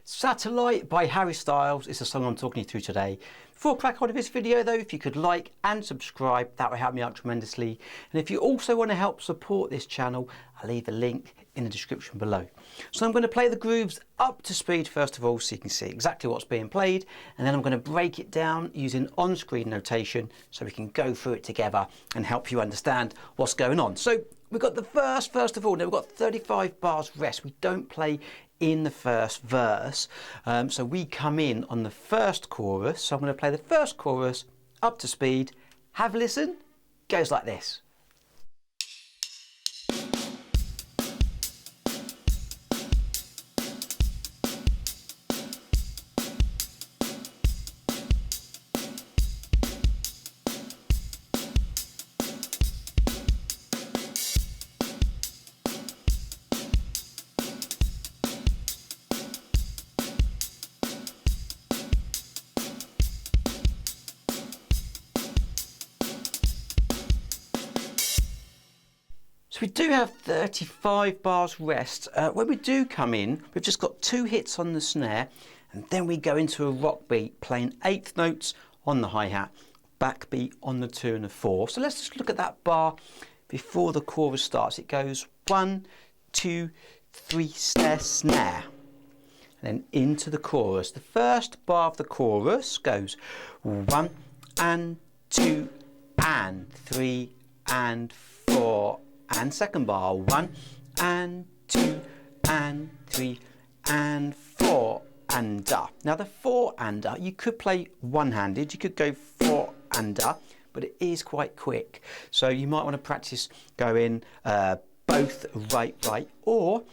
Satellite by Harry Styles is the song I'm talking you through today. Before I crack on with this video though, if you could like and subscribe, that would help me out tremendously. And if you also want to help support this channel, I'll leave a link in the description below. So I'm going to play the grooves up to speed first of all, so you can see exactly what's being played, and then I'm going to break it down using on-screen notation so we can go through it together and help you understand what's going on. So we've got the verse first of all. Now we've got 35 bars rest. We don't play in the first verse, so we come in on the first chorus. So I'm going to play the first chorus up to speed. Have a listen. Goes like this. So we do have 35 bars rest. When we do come in, we've just got 2 hits on the snare, and then we go into a rock beat playing 8th notes on the hi-hat, backbeat on the 2 and the 4. So let's just look at that bar before the chorus starts. It goes 1, 2, 3, snare, and then into the chorus. The first bar of the chorus goes 1 and 2 and 3 and 4. And second bar 1 and 2 and 3 and 4 and Now the 4 and you could play one-handed, you could go 4 and but it is quite quick, so you might want to practice going both right or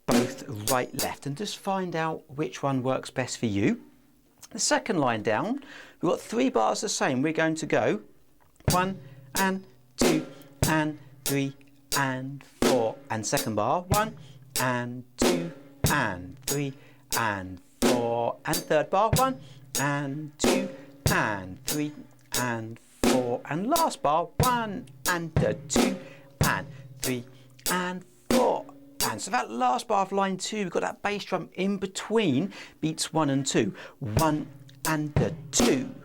both right left and just find out which one works best for you. The second line down, we've got 3 bars the same. We're going to go 1 and 2 and 3 and 4, and second bar 1 and 2 and 3 and 4, and third bar 1 and 2 and 3 and 4, and last bar 1 and 2 and 3 and 4. And so that last bar of line 2, we've got that bass drum in between beats 1 and 2, 1 and 2,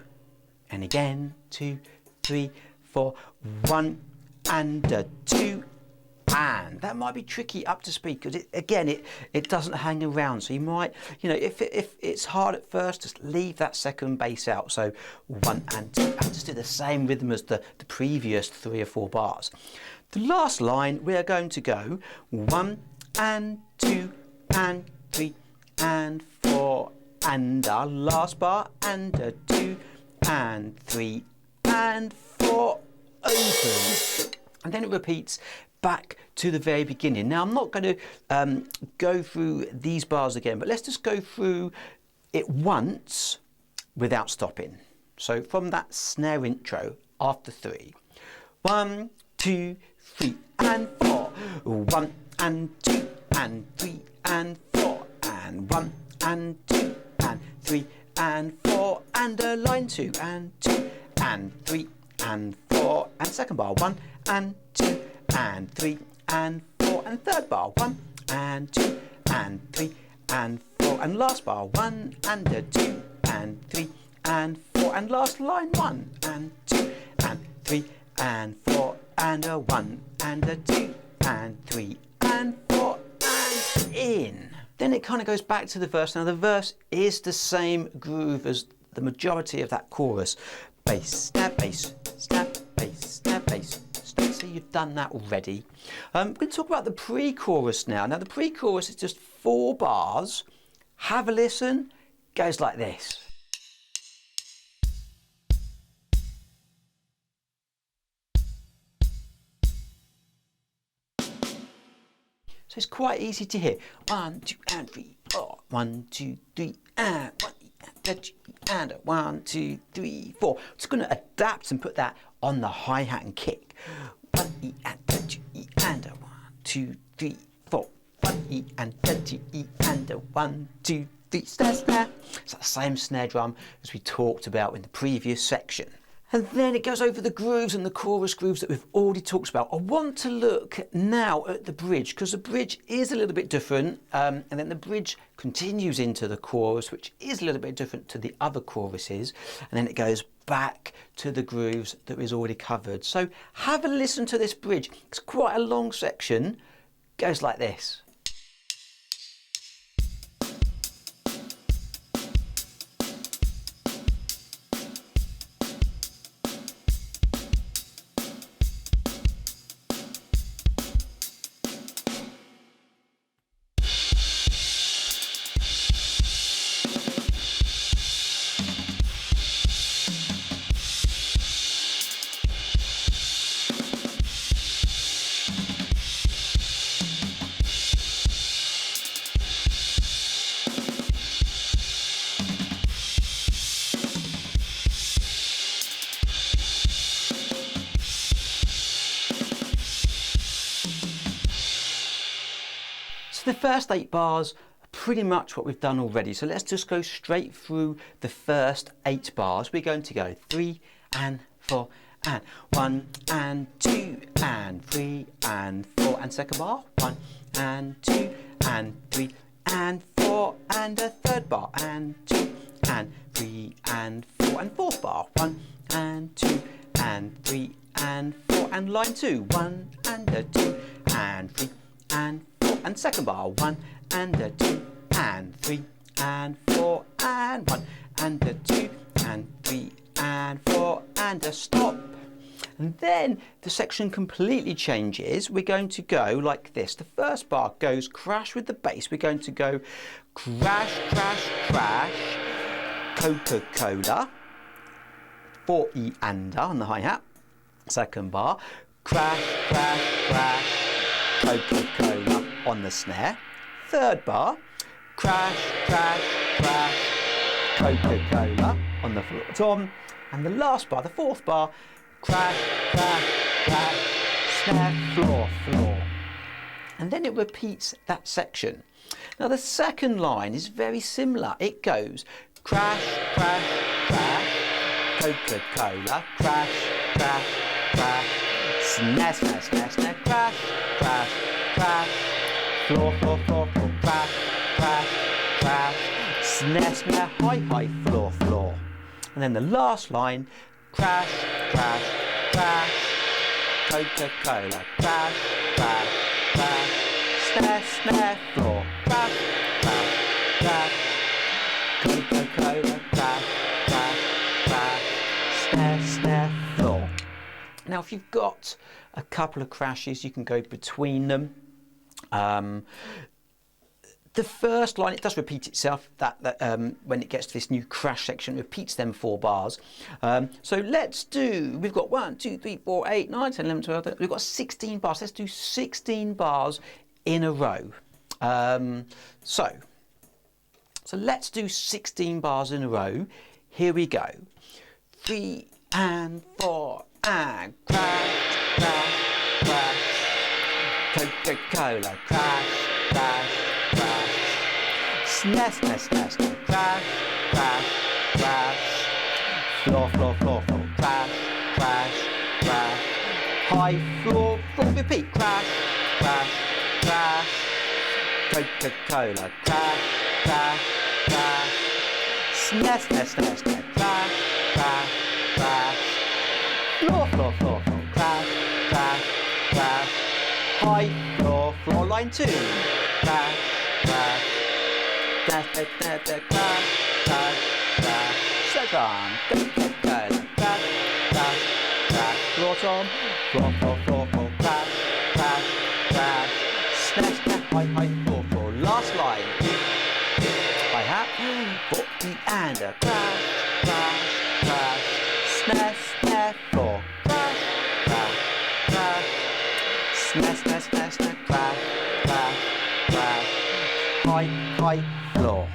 and again 2, 3, 4, 1 and 2. And that might be tricky up to speed because it doesn't hang around. So you might, if it's hard at first, just leave that second bass out. So 1 and 2, and just do the same rhythm as the previous 3 or 4 bars. The last line, we are going to go 1 and 2 and 3 and 4, and our last bar and 2 and 3 and 4, open. And then it repeats back to the very beginning. Now I'm not going to go through these bars again, but let's just go through it once without stopping. So from that snare intro after 3, 1, 2, 3 and 4, 1 and 2 and 3 and 4, and 1 and 2 and 3 and 4, and line 2 and 2 and 3 and 4, and second bar 1 and 2 and 3 and 4, and third bar 1 and 2 and 3 and 4, and last bar 1 and 2 and 3 and 4, and last line 1 and 2 and 3 and 4, and 1 and 2 and 3 and 4, and in. Then it kind of goes back to the verse. Now the verse is the same groove as the majority of that chorus. Bass, snap, bass, snap, bass, snap, bass. So you've done that already. We're going to talk about the pre-chorus now. Now the pre-chorus is just 4 bars. Have a listen. Goes like this. So it's quite easy to hear. 1, 2 and 3, 4. 1, 2, 3 and 1 and 1, 2, 3, 4. Just going to adapt and put that on the hi-hat and kick. 1 E and 2 E and 1, 2, 3, 4. 1 E and 2 E and 1, 2, 3. Snare. It's the same snare drum as we talked about in the previous section. And then it goes over the grooves and the chorus grooves that we've already talked about. I want to look now at the bridge because the bridge is a little bit different, and then the bridge continues into the chorus, which is a little bit different to the other choruses, and then it goes back to the grooves that is already covered. So have a listen to this bridge. It's quite a long section. It goes like this. The first 8 bars are pretty much what we've done already, so let's just go straight through the first 8 bars. We're going to go 3 and 4 and 1 and 2 and 3 and 4 and second bar 1 and 2 and 3 and 4 and a third bar and 2 and 3 and 4 and fourth bar 1 and 2 and 3 and 4 and line 2 1 and a 2 and 3 and 4 and second bar 1 and a 2 and 3 and 4 and 1 and a 2 and 3 and 4 and a stop. And then the section completely changes. We're going to go like this. The first bar goes crash with the bass. We're going to go crash, crash, crash, Coca-Cola, 4E and on the hi-hat. Second bar, crash, crash, crash, Coca-Cola on the snare. Third bar, crash, crash, crash, Coca-Cola on the tom. And the last bar, the fourth bar, crash, crash, crash, snare, floor, floor. And then it repeats that section. Now the second line is very similar. It goes crash, crash, crash, Coca-Cola, crash, crash, crash, snare, snare, snare, snare, crash, crash, crash, floor, floor, floor, floor, crash, crash, crash, snare, snare, hi, hi, floor, floor. And then the last line, crash, crash, crash, Coca-Cola, crash, crash, crash, snare, snare, floor, crash, crash, crash, Coca-Cola, crash, crash, crash, snare, snare, floor. Now if you've got a couple of crashes, you can go between them. The first line, it does repeat itself, when it gets to this new crash section, it repeats them 4 bars. So let's do, we've got 1, 2, 3, 4, 8, 9, 10, 11, 12, 13, we've got 16 bars. Let's do 16 bars in a row. So let's do 16 bars in a row. Here we go. 3 and 4 and crash, crash, crash, Coca-Cola, crash, crash, crash, snare, snare, snare, snare, crash, crash, crash, floor, floor, floor, floor, crash, crash, crash, high, floor, floor, repeat, crash, crash, crash, Coca-Cola, crash, crash, crash, snare, snare, snare, snare, crash, crash, crash, floor, floor, floor, floor, crash, crash, crash, high, floor, floor, line 2, crash, crash, dash, dash, dash, dash, crash, crash, crash, second, Coca-Cola, crash, crash, crash, floor, tom, floor, floor, floor, floor, crash, crash, crash, snare, snare, high, high, floor, floor, last line, hi-hat, 4E and a crash, crash, crash, snare, snare, floor, crash, crash, crash, snare, snare, snare, snare, crash, crash, crash, high, high, floor.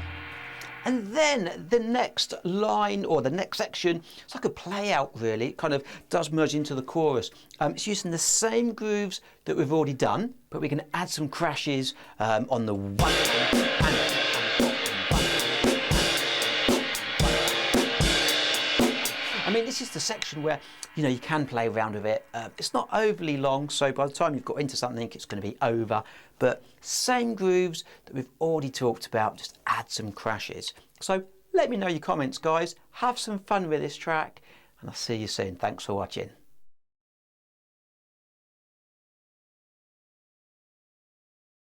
And then the next line or the next section, it's like a play out really, it kind of does merge into the chorus. It's using the same grooves that we've already done, but we're going to add some crashes on the 1 and 2 and 4. I mean, this is the section where, you know, you can play around with it. It's not overly long, so by the time you've got into something, it's going to be over. But same grooves that we've already talked about, just add some crashes. So let me know your comments, guys. Have some fun with this track, and I'll see you soon. Thanks for watching.